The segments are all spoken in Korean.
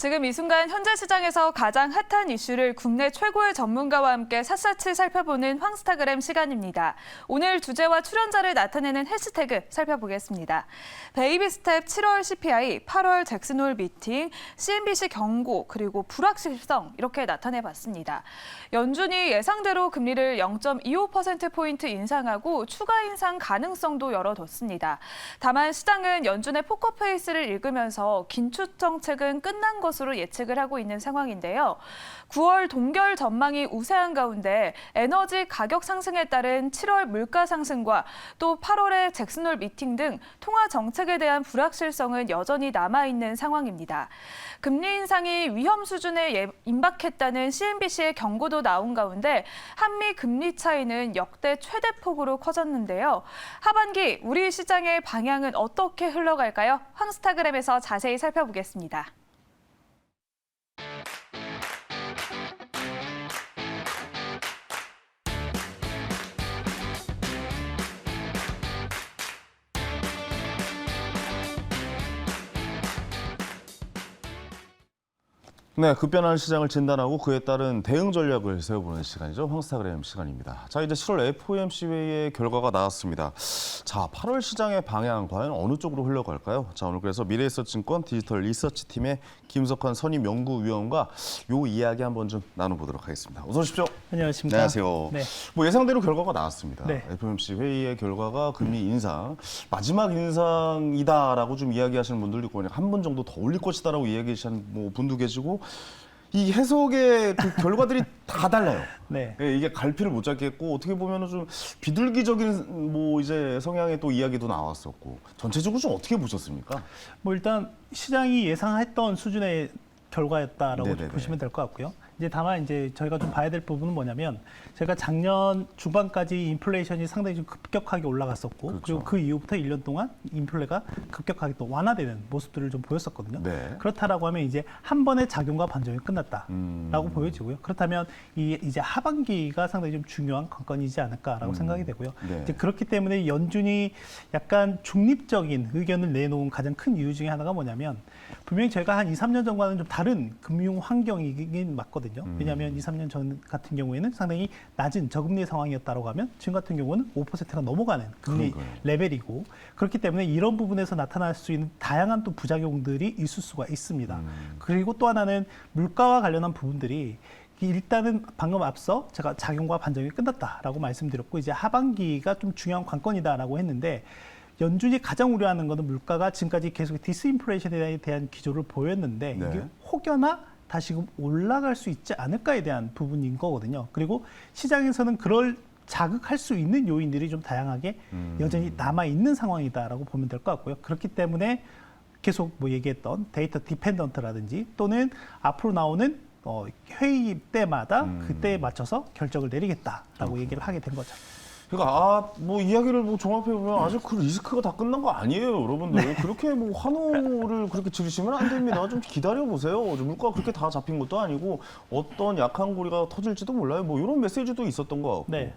지금 이 순간 현재 시장에서 가장 핫한 이슈를 국내 최고의 전문가와 함께 샅샅이 살펴보는 황스타그램 시간입니다. 오늘 주제와 출연자를 나타내는 해시태그 살펴보겠습니다. 베이비스텝 7월 CPI, 8월 잭슨홀 미팅, CNBC 경고, 그리고 불확실성 이렇게 나타내봤습니다. 연준이 예상대로 금리를 0.25%포인트 인상하고 추가 인상 가능성도 열어뒀습니다. 다만 시장은 연준의 포커페이스를 읽으면서 긴축 정책은 끝난 것으로 예측을 하고 있는 상황인데요. 9월 동결 전망이 우세한 가운데 에너지 가격 상승에 따른 7월 물가 상승과 또 8월의 잭슨홀 미팅 등 통화 정책에 대한 불확실성은 여전히 남아있는 상황입니다. 금리 인상이 위험 수준에 임박했다는 CNBC의 경고도 나온 가운데 한미 금리 차이는 역대 최대폭으로 커졌는데요. 하반기 우리 시장의 방향은 어떻게 흘러갈까요? 황스타그램에서 자세히 살펴보겠습니다. 네, 급변하는 시장을 진단하고 그에 따른 대응 전략을 세워보는 시간이죠. 황스타그램 시간입니다. 자, 이제 7월 FOMC 회의의 결과가 나왔습니다. 자, 8월 시장의 방향 과연 어느 쪽으로 흘러갈까요? 자, 오늘 그래서 미래에셋증권 디지털 리서치 팀의 김석환 선임 연구위원과 요 이야기 한번 좀 나눠보도록 하겠습니다. 어서 오십시오. 안녕하십니까. 안녕하세요. 네. 뭐 예상대로 결과가 나왔습니다. 네. FOMC 회의의 결과가 금리 인상, 마지막 인상이다라고 좀 이야기하시는 분들도 있고 한 번 정도 더 올릴 것이다라고 이야기하시는 뭐 분도 계시고 이 해석의 그 결과들이 다 달라요. 네. 예, 이게 갈피를 못 잡겠고 어떻게 보면은 좀 비둘기적인 뭐 이제 성향의 또 이야기도 나왔었고 전체적으로 좀 어떻게 보셨습니까? 뭐 일단 시장이 예상했던 수준의 결과였다라고 네네네. 보시면 될 것 같고요. 이제 다만 이제 저희가 좀 봐야 될 부분은 뭐냐면 제가 작년 중반까지 인플레이션이 상당히 좀 급격하게 올라갔었고 그렇죠. 그리고 그 이후부터 1년 동안 인플레가 급격하게 또 완화되는 모습들을 좀 보였었거든요. 네. 그렇다라고 하면 이제 한 번의 작용과 반전이 끝났다라고 보여지고요. 그렇다면 이제 하반기가 상당히 좀 중요한 관건이지 않을까라고 생각이 되고요. 네. 이제 그렇기 때문에 연준이 약간 중립적인 의견을 내놓은 가장 큰 이유 중에 하나가 뭐냐면 분명히 저희가 한 2, 3년 전과는 좀 다른 금융 환경이긴 맞거든요. 왜냐하면 2, 3년 전 같은 경우에는 상당히 낮은 저금리 상황이었다고 하면 지금 같은 경우는 5%가 넘어가는 금리 그러니까요. 레벨이고 그렇기 때문에 이런 부분에서 나타날 수 있는 다양한 또 부작용들이 있을 수가 있습니다. 그리고 또 하나는 물가와 관련한 부분들이 일단은 방금 앞서 제가 작용과 반전이 끝났다라고 말씀드렸고 이제 하반기가 좀 중요한 관건이다라고 했는데 연준이 가장 우려하는 것은 물가가 지금까지 계속 디스인플레이션에 대한 기조를 보였는데 네. 이게 혹여나 다시금 올라갈 수 있지 않을까에 대한 부분인 거거든요. 그리고 시장에서는 그럴 자극할 수 있는 요인들이 좀 다양하게 여전히 남아있는 상황이다라고 보면 될 것 같고요. 그렇기 때문에 계속 뭐 얘기했던 데이터 디펜던트라든지 또는 앞으로 나오는 회의 때마다 그때에 맞춰서 결정을 내리겠다라고 얘기를 하게 된 거죠. 그러니까 뭐 이야기를 뭐 종합해 보면 아직 그 리스크가 다 끝난 거 아니에요, 여러분들. 네. 그렇게 뭐 환호를 그렇게 지르시면 안 됩니다. 좀 기다려 보세요. 물가가 그렇게 다 잡힌 것도 아니고 어떤 약한 고리가 터질지도 몰라요. 뭐 이런 메시지도 있었던 것 같고. 네.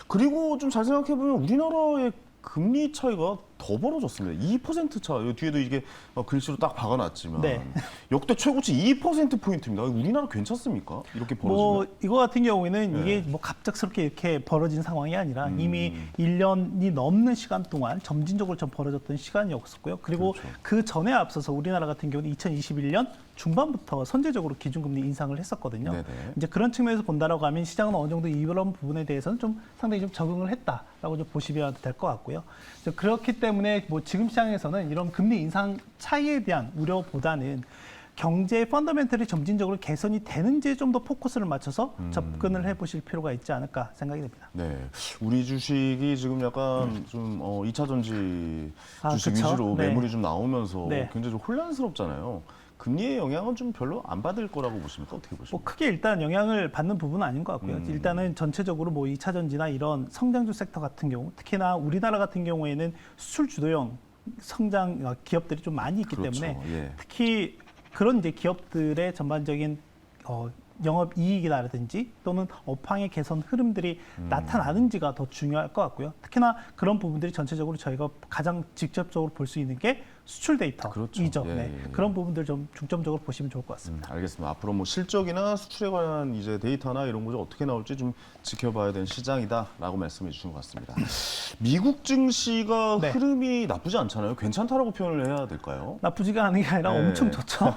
그리고 좀 잘 생각해 보면 우리나라의 금리 차이가 더 벌어졌습니다. 2% 차. 이 뒤에도 이게 글씨로 딱 박아놨지만 네. 역대 최고치 2%포인트입니다. 우리나라 괜찮습니까? 이렇게 벌어지면? 뭐 이거 같은 경우에는 네. 이게 뭐 갑작스럽게 이렇게 벌어진 상황이 아니라 이미 1년이 넘는 시간 동안 점진적으로 좀 벌어졌던 시간이었었고요. 그리고 그렇죠. 그 전에 앞서서 우리나라 같은 경우는 2021년 중반부터 선제적으로 기준금리 인상을 했었거든요. 네네. 이제 그런 측면에서 본다라고 하면 시장은 어느 정도 이런 부분에 대해서는 좀 상당히 좀 적응을 했다라고 좀 보시면 될 것 같고요. 그렇기 때문에 뭐 지금 시장에서는 이런 금리 인상 차이에 대한 우려보다는 경제 펀더멘털이 점진적으로 개선이 되는지에 좀 더 포커스를 맞춰서 접근을 해보실 필요가 있지 않을까 생각이 됩니다. 네, 우리 주식이 지금 약간 좀 2차 전지 주식 그쵸? 위주로 네. 매물이 좀 나오면서 네. 굉장히 좀 혼란스럽잖아요. 금리의 영향은 좀 별로 안 받을 거라고 보십니까? 어떻게 뭐 보십니까? 크게 일단 영향을 받는 부분은 아닌 것 같고요. 일단은 전체적으로 뭐 2차 전지나 이런 성장주 섹터 같은 경우, 특히나 우리나라 같은 경우에는 수출 주도형 성장 기업들이 좀 많이 있기 그렇죠. 때문에 예. 특히 그런 이제 기업들의 전반적인 영업 이익이라든지 또는 업황의 개선 흐름들이 나타나는지가 더 중요할 것 같고요. 특히나 그런 부분들이 전체적으로 저희가 가장 직접적으로 볼 수 있는 게 수출 데이터이죠. 그렇죠. 예, 네. 예. 그런 부분들 좀 중점적으로 보시면 좋을 것 같습니다. 알겠습니다. 앞으로 뭐 실적이나 수출에 관한 이제 데이터나 이런 거 좀 어떻게 나올지 좀 지켜봐야 되는 시장이다라고 말씀해 주신 것 같습니다. 미국 증시가 네. 흐름이 나쁘지 않잖아요. 괜찮다라고 표현을 해야 될까요? 나쁘지가 않은 게 아니라 네. 엄청 좋죠.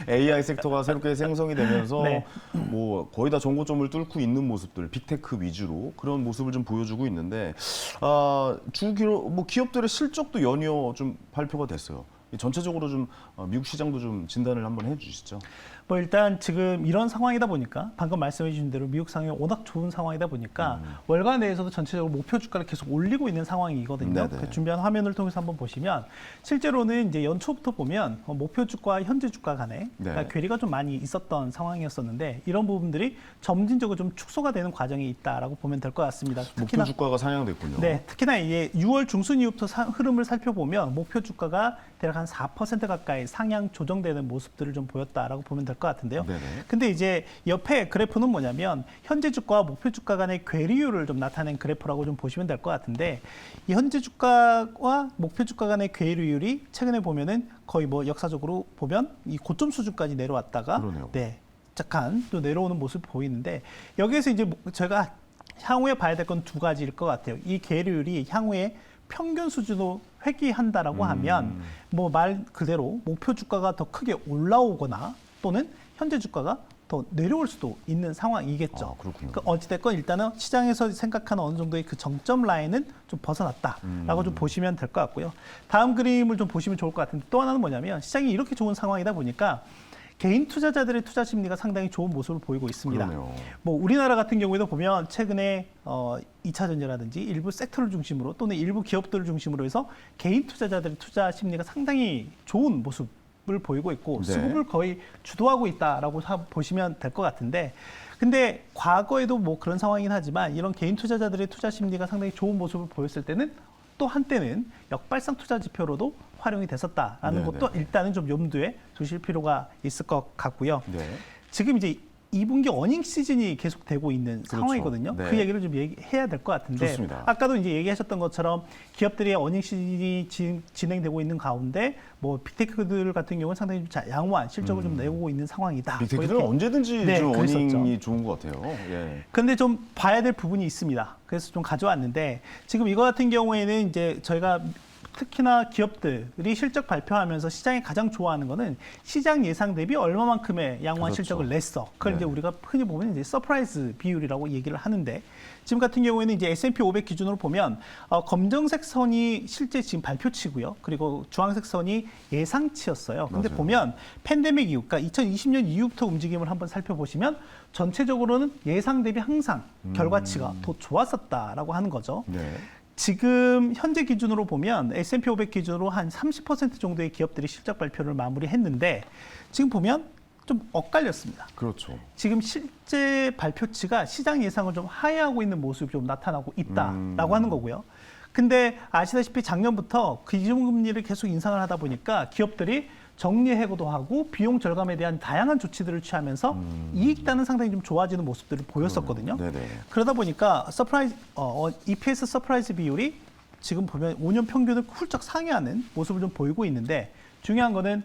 AI 섹터가 새롭게 생성이 되면서 네. 뭐 거의 다 정고점을 뚫고 있는 모습들, 빅테크 위주로 그런 모습을 좀 보여주고 있는데 뭐 기업들의 실적도 연이어 좀 발표가 됐어요. 전체적으로 좀 미국 시장도 좀 진단을 한번 해주시죠. 뭐 일단 지금 이런 상황이다 보니까 방금 말씀해 주신 대로 미국 상황이 워낙 좋은 상황이다 보니까 월가 내에서도 전체적으로 목표 주가를 계속 올리고 있는 상황이거든요. 네네. 그 준비한 화면을 통해서 한번 보시면 실제로는 이제 연초부터 보면 목표 주가와 현재 주가 간에 네. 괴리가 좀 많이 있었던 상황이었었는데 이런 부분들이 점진적으로 좀 축소가 되는 과정이 있다라고 보면 될 것 같습니다. 목표 주가가 상향됐군요. 네, 특히나 이제 6월 중순 이후부터 흐름을 살펴보면 목표 주가가 대략 한 4% 가까이 상향 조정되는 모습들을 좀 보였다라고 보면 될 것 같은데요. 네네. 근데 이제 옆에 그래프는 뭐냐면 현재 주가와 목표 주가 간의 괴리율을 좀 나타낸 그래프라고 좀 보시면 될 것 같은데 이 현재 주가와 목표 주가 간의 괴리율이 최근에 보면은 거의 뭐 역사적으로 보면 이 고점 수준까지 내려왔다가 그러네요. 네, 잠깐 또 내려오는 모습 보이는데 여기에서 이제 저희가 향후에 봐야 될 건 두 가지일 것 같아요. 이 괴리율이 향후에 평균 수준으로 회귀한다라고 하면 뭐 말 그대로 목표 주가가 더 크게 올라오거나 또는 현재 주가가 더 내려올 수도 있는 상황이겠죠. 그렇군요. 그러니까 어찌됐건 일단은 시장에서 생각하는 어느 정도의 그 정점 라인은 좀 벗어났다라고 좀 보시면 될 것 같고요. 다음 그림을 좀 보시면 좋을 것 같은데 또 하나는 뭐냐면 시장이 이렇게 좋은 상황이다 보니까 개인 투자자들의 투자 심리가 상당히 좋은 모습을 보이고 있습니다. 그러네요. 뭐 우리나라 같은 경우에도 보면 최근에 2차 전지라든지 일부 섹터를 중심으로 또는 일부 기업들을 중심으로 해서 개인 투자자들의 투자 심리가 상당히 좋은 모습을 보이고 있고 네. 수급을 거의 주도하고 있다라고 보시면 될 것 같은데 근데 과거에도 뭐 그런 상황이긴 하지만 이런 개인 투자자들의 투자 심리가 상당히 좋은 모습을 보였을 때는 또 한때는 역발상 투자 지표로도 활용이 됐었다라는 네네. 것도 일단은 좀 염두에 두실 필요가 있을 것 같고요. 네. 지금 이제 2분기 어닝 시즌이 계속되고 있는 그렇죠. 상황이거든요. 네. 그 얘기를 좀 해야 될 것 같은데 좋습니다. 아까도 이제 얘기하셨던 것처럼 기업들의 어닝 시즌이 진행되고 있는 가운데 뭐 빅테크들 같은 경우는 상당히 좀 양호한 실적을 좀 내고 있는 상황이다. 뭐 빅테크는 이렇게. 언제든지 네, 좀 그랬었죠. 어닝이 좋은 것 같아요. 예. 근데 좀 봐야 될 부분이 있습니다. 그래서 좀 가져왔는데 지금 이거 같은 경우에는 이제 저희가 특히나 기업들이 실적 발표하면서 시장이 가장 좋아하는 거는 시장 예상 대비 얼마만큼의 양호한 그렇죠. 실적을 냈어. 그걸 네. 이제 우리가 흔히 보면 이제 서프라이즈 비율이라고 얘기를 하는데 지금 같은 경우에는 이제 S&P 500 기준으로 보면 검정색 선이 실제 지금 발표치고요. 그리고 주황색 선이 예상치였어요. 근데 맞아요. 보면 팬데믹 이후, 그러니까 2020년 이후부터 움직임을 한번 살펴보시면 전체적으로는 예상 대비 항상 결과치가 더 좋았었다라고 하는 거죠. 네. 지금 현재 기준으로 보면 S&P 500 기준으로 한 30% 정도의 기업들이 실적 발표를 마무리했는데 지금 보면 좀 엇갈렸습니다. 그렇죠. 지금 실제 발표치가 시장 예상을 좀 하회하고 있는 모습이 좀 나타나고 있다라고 하는 거고요. 근데 아시다시피 작년부터 기준금리를 계속 인상을 하다 보니까 기업들이 정리 해고도 하고 비용 절감에 대한 다양한 조치들을 취하면서 이익단은 상당히 좀 좋아지는 모습들을 보였었거든요. 네네. 그러다 보니까 EPS 서프라이즈 비율이 지금 보면 5년 평균을 훌쩍 상회하는 모습을 좀 보이고 있는데 중요한 거는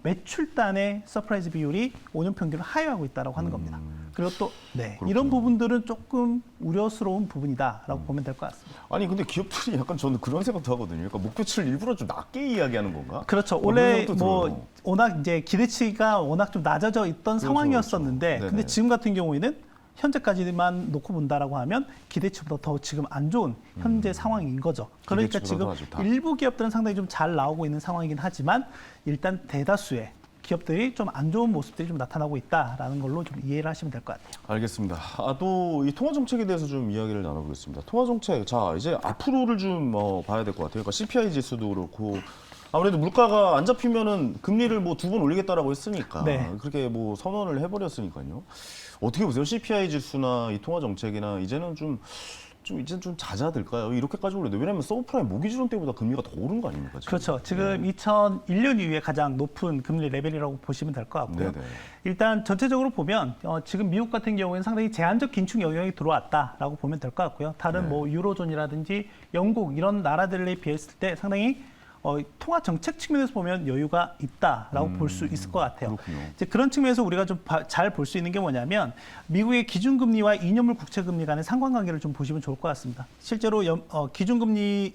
매출단의 서프라이즈 비율이 5년 평균을 하회하고 있다고 하는 겁니다. 그리고 또 이런 부분들은 조금 우려스러운 부분이다라고 보면 될 것 같습니다. 아니 근데 기업들이 약간 저는 그런 생각도 하거든요. 그러니까 목표치를 일부러 좀 낮게 이야기하는 건가? 그렇죠. 그런 원래 생각도 뭐 들어요. 워낙 이제 기대치가 워낙 좀 낮아져 있던 그렇죠, 상황이었었는데 그렇죠. 근데 네네. 지금 같은 경우에는 현재까지만 놓고 본다라고 하면 기대치보다 더 지금 안 좋은 현재 상황인 거죠. 그러니까 지금 기대치보다 더 좋다. 일부 기업들은 상당히 좀 잘 나오고 있는 상황이긴 하지만 일단 대다수의 기업들이 좀 안 좋은 모습들이 좀 나타나고 있다라는 걸로 좀 이해를 하시면 될 것 같아요. 알겠습니다. 또 이 통화 정책에 대해서 좀 이야기를 나눠보겠습니다. 통화 정책, 자 이제 앞으로를 좀 봐야 될 것 같아요. 그러니까 CPI 지수도 그렇고 아무래도 물가가 안 잡히면은 금리를 뭐 2번 올리겠다라고 했으니까 네. 그렇게 뭐 선언을 해버렸으니까요. 어떻게 보세요? CPI 지수나 이 통화 정책이나 이제는 좀 이제 좀 잦아들까요? 이렇게까지 올려도 왜냐하면 서브프라임 모기지론 때보다 금리가 더 오른 거 아닙니까? 지금? 그렇죠. 지금 2001년 이후에 가장 높은 금리 레벨이라고 보시면 될 것 같고요. 네네. 일단 전체적으로 보면 지금 미국 같은 경우에는 상당히 제한적 긴축 영역이 들어왔다라고 보면 될 것 같고요. 다른 네. 뭐 유로존이라든지 영국 이런 나라들에 비했을 때 상당히 통화 정책 측면에서 보면 여유가 있다라고 볼 수 있을 것 같아요. 그렇군요. 이제 그런 측면에서 우리가 좀 잘 볼 수 있는 게 뭐냐면 미국의 기준금리와 2년물 국채금리 간의 상관관계를 좀 보시면 좋을 것 같습니다. 실제로 기준금리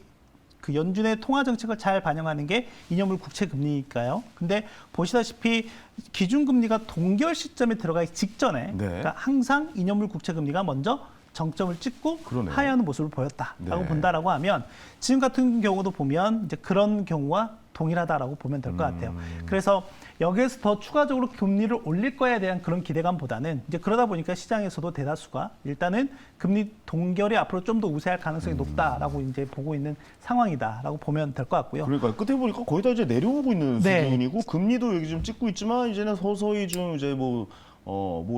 그 연준의 통화 정책을 잘 반영하는 게 2년물 국채 금리니까요. 근데 보시다시피 기준 금리가 동결 시점에 들어가기 직전에 네. 그러니까 항상 2년물 국채 금리가 먼저 정점을 찍고 그러네요. 하회하는 모습을 보였다라고 네. 본다라고 하면 지금 같은 경우도 보면 이제 그런 경우와 동일하다라고 보면 될 것 같아요. 그래서 여기에서 더 추가적으로 금리를 올릴 거에 대한 그런 기대감보다는 이제 그러다 보니까 시장에서도 대다수가 일단은 금리 동결이 앞으로 좀 더 우세할 가능성이 높다라고 이제 보고 있는 상황이다라고 보면 될 것 같고요. 그러니까 끝에 보니까 거의 다 이제 내려오고 있는 네. 수준이고 금리도 여기 좀 찍고 있지만 이제는 서서히 좀 이제 뭐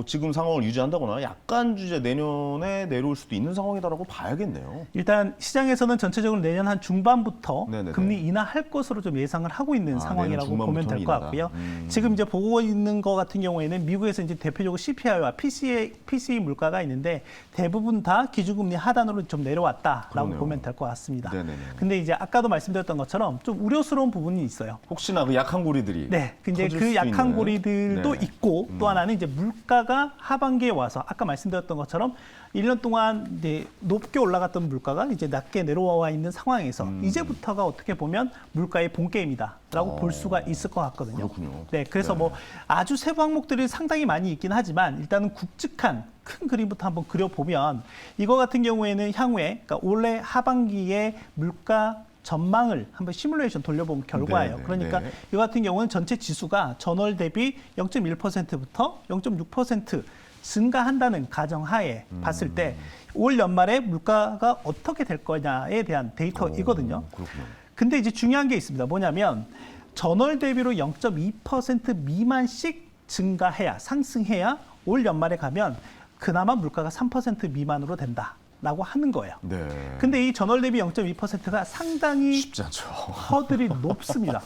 지금 상황을 유지한다거나 약간 이제 내년에 내려올 수도 있는 상황이다라고 봐야겠네요. 일단 시장에서는 전체적으로 내년 한 중반부터 네네네. 금리 인하할 것으로 좀 예상을 하고 있는 상황이라고 내년 보면 될 것 중반부터는 같고요. 인하다. 지금 이제 보고 있는 것 같은 경우에는 미국에서 이제 대표적으로 CPI와 PCE 물가가 있는데 대부분 다 기준금리 하단으로 좀 내려왔다라고 그러네요. 보면 될 것 같습니다. 네네네. 근데 이제 아까도 말씀드렸던 것처럼 좀 우려스러운 부분이 있어요. 혹시나 그 약한 고리들이 네, 이제 터질 그 수 약한 있는. 고리들도 네. 있고 또 하나는 이제 물가가 하반기에 와서 아까 말씀드렸던 것처럼 1년 동안 이제 높게 올라갔던 물가가 이제 낮게 내려와 있는 상황에서 이제부터가 어떻게 보면 물가의 본 게임이다라고 볼 수가 있을 것 같거든요. 그렇군요. 네, 그래서 네. 뭐 아주 세부 항목들이 상당히 많이 있긴 하지만 일단은 굵직한 큰 그림부터 한번 그려보면 이거 같은 경우에는 향후에 그러니까 올해 하반기에 물가 전망을 한번 시뮬레이션 돌려본 결과예요. 네, 그러니까 네. 이 같은 경우는 전체 지수가 전월 대비 0.1%부터 0.6% 증가한다는 가정하에 봤을 때 올 연말에 물가가 어떻게 될 거냐에 대한 데이터이거든요. 그렇군요. 근데 이제 중요한 게 있습니다. 뭐냐면 전월 대비로 0.2% 미만씩 증가해야 상승해야 올 연말에 가면 그나마 물가가 3% 미만으로 된다라고 하는 거예요. 네. 근데 이 전월 대비 0.2%가 상당히 쉽지 않죠. 허들이 높습니다.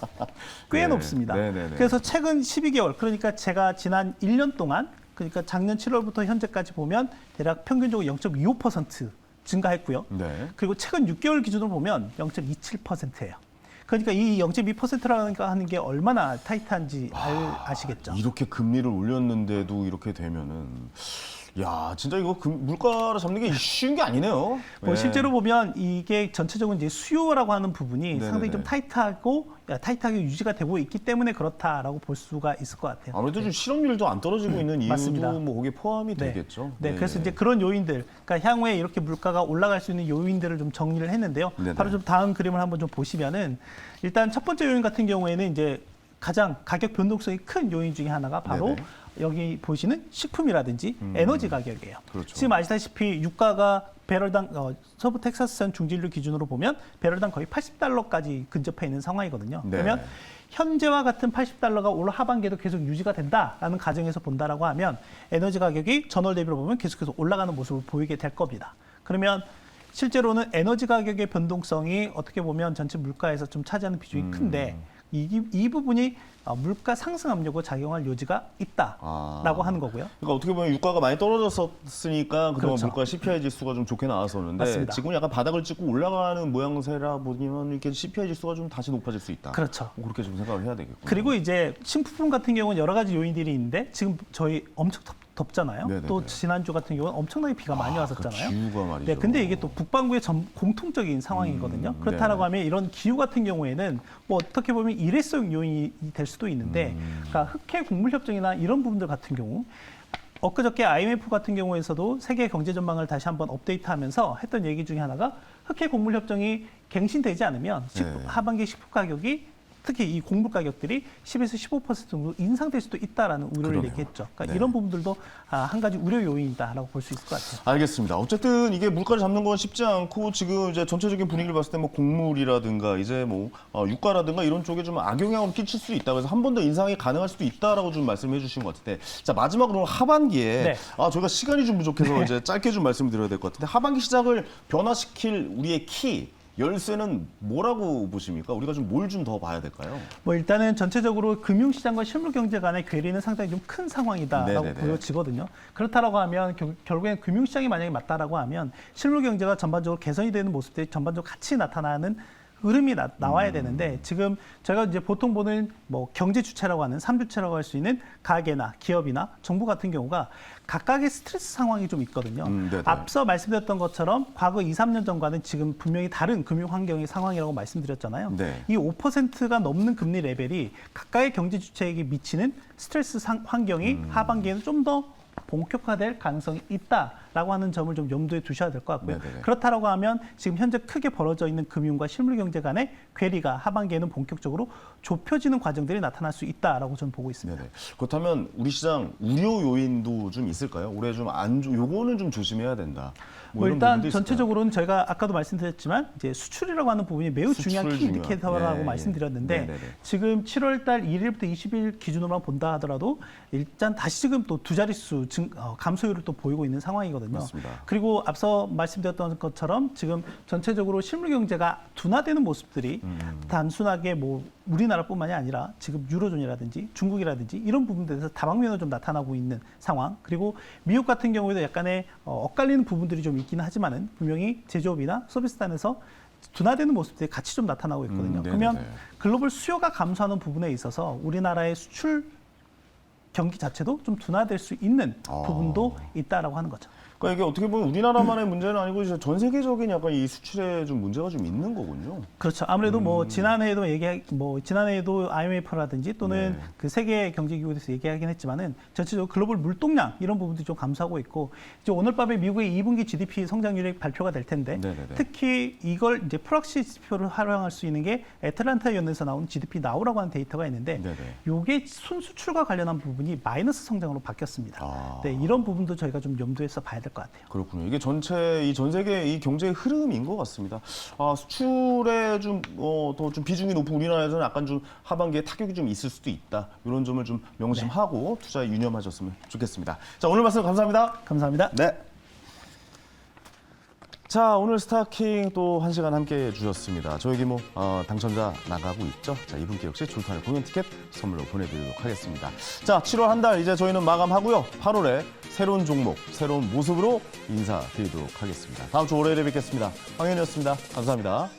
꽤 네, 높습니다. 네네네. 그래서 최근 12개월, 그러니까 제가 지난 1년 동안, 그러니까 작년 7월부터 현재까지 보면 대략 평균적으로 0.25% 증가했고요. 네. 그리고 최근 6개월 기준으로 보면 0.27%예요. 그러니까 이 0.2%라는 하는 게 얼마나 타이트한지 아시겠죠? 이렇게 금리를 올렸는데도 이렇게 되면은 야, 진짜 이거 물가를 잡는 게 쉬운 게 아니네요. 뭐 네. 실제로 보면 이게 전체적으로 이제 수요라고 하는 부분이 네네네. 상당히 좀 타이트하게 유지가 되고 있기 때문에 그렇다라고 볼 수가 있을 것 같아요. 아무래도 좀 실업률도 안 떨어지고 있는 이유도 맞습니다. 뭐 거기에 포함이 네. 되겠죠. 네, 그래서 이제 그런 요인들, 그러니까 향후에 이렇게 물가가 올라갈 수 있는 요인들을 좀 정리를 했는데요. 네네. 바로 좀 다음 그림을 한번 좀 보시면은 일단 첫 번째 요인 같은 경우에는 이제 가장 가격 변동성이 큰 요인 중에 하나가 바로 네네. 여기 보시는 식품이라든지 에너지 가격이에요. 그렇죠. 지금 아시다시피 유가가 배럴당 서부 텍사스산 중진류 기준으로 보면 배럴당 거의 80달러까지 근접해 있는 상황이거든요. 네. 그러면 현재와 같은 80달러가 올 하반기에도 계속 유지가 된다라는 가정에서 본다라고 하면 에너지 가격이 전월 대비로 보면 계속해서 올라가는 모습을 보이게 될 겁니다. 그러면 실제로는 에너지 가격의 변동성이 어떻게 보면 전체 물가에서 좀 차지하는 비중이 큰데 이 부분이 물가 상승 압력으로 작용할 여지가 있다라고 하는 거고요. 그러니까 어떻게 보면 유가가 많이 떨어졌었으니까 그동안 그렇죠. 물가 CPI 지수가 좀 좋게 나왔었는데 맞습니다. 지금 약간 바닥을 찍고 올라가는 모양새라 보면 이렇게 CPI 지수가 좀 다시 높아질 수 있다. 그렇죠. 그렇게 좀 생각을 해야 되겠군요. 그리고 이제 식품 같은 경우는 여러 가지 요인들이 있는데 지금 저희 엄청 덥잖아요. 네네네. 또 지난주 같은 경우는 엄청나게 비가 많이 왔었잖아요. 그 기후가 말이죠. 네, 근데 이게 또 북반구의 공통적인 상황이거든요. 그렇다라고 네. 하면 이런 기후 같은 경우에는 뭐 어떻게 보면 일회성 요인이 될 수도 있는데, 그러니까 흑해 곡물 협정이나 이런 부분들 같은 경우, 엊그저께 IMF 같은 경우에서도 세계 경제 전망을 다시 한번 업데이트하면서 했던 얘기 중에 하나가 흑해 곡물 협정이 갱신되지 않으면 네. 하반기 식품 가격이 특히 이 곡물 가격들이 10에서 15% 정도 인상될 수도 있다라는 우려를 그러네요. 얘기했죠. 그러니까 네. 이런 부분들도 한 가지 우려 요인이다라고 볼 수 있을 것 같아요. 알겠습니다. 어쨌든 이게 물가를 잡는 건 쉽지 않고 지금 이제 전체적인 분위기를 봤을 때 뭐 곡물이라든가 이제 뭐 유가라든가 이런 쪽에 좀 악영향을 끼칠 수 있다. 그래서 한 번 더 인상이 가능할 수도 있다라고 좀 말씀해 주신 것 같은데, 자 마지막으로 하반기에 네. 저희가 시간이 좀 부족해서 이제 짧게 좀 말씀드려야 될 것 같은데 하반기 시작을 변화시킬 우리의 키 열쇠는 뭐라고 보십니까? 우리가 좀 뭘 좀 더 봐야 될까요? 뭐 일단은 전체적으로 금융시장과 실물경제 간의 괴리는 상당히 좀 큰 상황이다라고 네네네. 보여지거든요. 그렇다라고 하면 결국엔 금융시장이 만약에 맞다라고 하면 실물경제가 전반적으로 개선이 되는 모습들이 전반적으로 같이 나타나는 흐름이 나와야 되는데 지금 저희가 이제 보통 보는 뭐 경제 주체라고 하는 3주체라고 할 수 있는 가계나 기업이나 정부 같은 경우가 각각의 스트레스 상황이 좀 있거든요. 네네. 앞서 말씀드렸던 것처럼 과거 2, 3년 전과는 지금 분명히 다른 금융 환경의 상황이라고 말씀드렸잖아요. 네. 이 5%가 넘는 금리 레벨이 각각의 경제 주체에게 미치는 스트레스 환경이 하반기에는 좀 더 본격화될 가능성이 있다라고 하는 점을 좀 염두에 두셔야 될 것 같고요. 네네네. 그렇다라고 하면 지금 현재 크게 벌어져 있는 금융과 실물 경제 간의 괴리가 하반기에는 본격적으로 좁혀지는 과정들이 나타날 수 있다라고 저는 보고 있습니다. 네네. 그렇다면 우리 시장 우려 요인도 좀 있을까요? 올해 좀 요거는 좀 조심해야 된다. 뭐 이런 일단 부분도 있을까요? 전체적으로는 저희가 아까도 말씀드렸지만 이제 수출이라고 하는 부분이 매우 중요한 키 수출 인디케이터라고 중요한. 말씀드렸는데 네네네. 지금 7월달 1일부터 20일 기준으로만 본다 하더라도 일단 다시 지금 또 두 자릿수 감소율을 또 보이고 있는 상황이거든요. 맞습니다. 그리고 앞서 말씀드렸던 것처럼 지금 전체적으로 실물 경제가 둔화되는 모습들이 단순하게 뭐 우리나라뿐만이 아니라 지금 유로존이라든지 중국이라든지 이런 부분들에서 다방면으로 좀 나타나고 있는 상황. 그리고 미국 같은 경우에도 약간의 엇갈리는 부분들이 좀 있기는 하지만은 분명히 제조업이나 서비스단에서 둔화되는 모습들이 같이 좀 나타나고 있거든요. 네네네. 그러면 글로벌 수요가 감소하는 부분에 있어서 우리나라의 수출 경기 자체도 좀 둔화될 수 있는 부분도 있다라고 하는 거죠. 그러니까 이게 어떻게 보면 우리나라만의 문제는 아니고 이제 전 세계적인 약간 이 수출에 좀 문제가 좀 있는 거군요. 그렇죠. 아무래도 뭐 지난해에도 지난해에도 IMF라든지 또는 네. 그 세계 경제기구에서 얘기하긴 했지만은 전체적으로 글로벌 물동량 이런 부분들이 좀 감소하고 있고 이제 오늘 밤에 미국의 2분기 GDP 성장률이 발표가 될 텐데 네네네. 특히 이걸 이제 프락시 지표를 활용할 수 있는 게 애틀란타 연에서 나온 GDP 나우라고 하는 데이터가 있는데 네네. 요게 순수출과 관련한 부분이 마이너스 성장으로 바뀌었습니다. 아. 네, 이런 부분도 저희가 좀 염두에서 봐야 될 것 같아요. 그렇군요. 이게 전체 이 전 세계 이 경제의 흐름인 것 같습니다. 수출에 좀 더 좀 비중이 높은 우리나라에서는 약간 좀 하반기에 타격이 좀 있을 수도 있다. 이런 점을 좀 명심하고 투자에 유념하셨으면 좋겠습니다. 자, 오늘 말씀 감사합니다. 감사합니다. 네. 자, 오늘 스타킹 또 1시간 함께 해주셨습니다. 저에게 뭐 당첨자 나가고 있죠. 자, 이분께 역시 졸탄의 공연 티켓 선물로 보내드리도록 하겠습니다. 자, 7월 한 달 이제 저희는 마감하고요. 8월에 새로운 종목, 새로운 모습으로 인사드리도록 하겠습니다. 다음 주 월요일에 뵙겠습니다. 황현이었습니다. 감사합니다.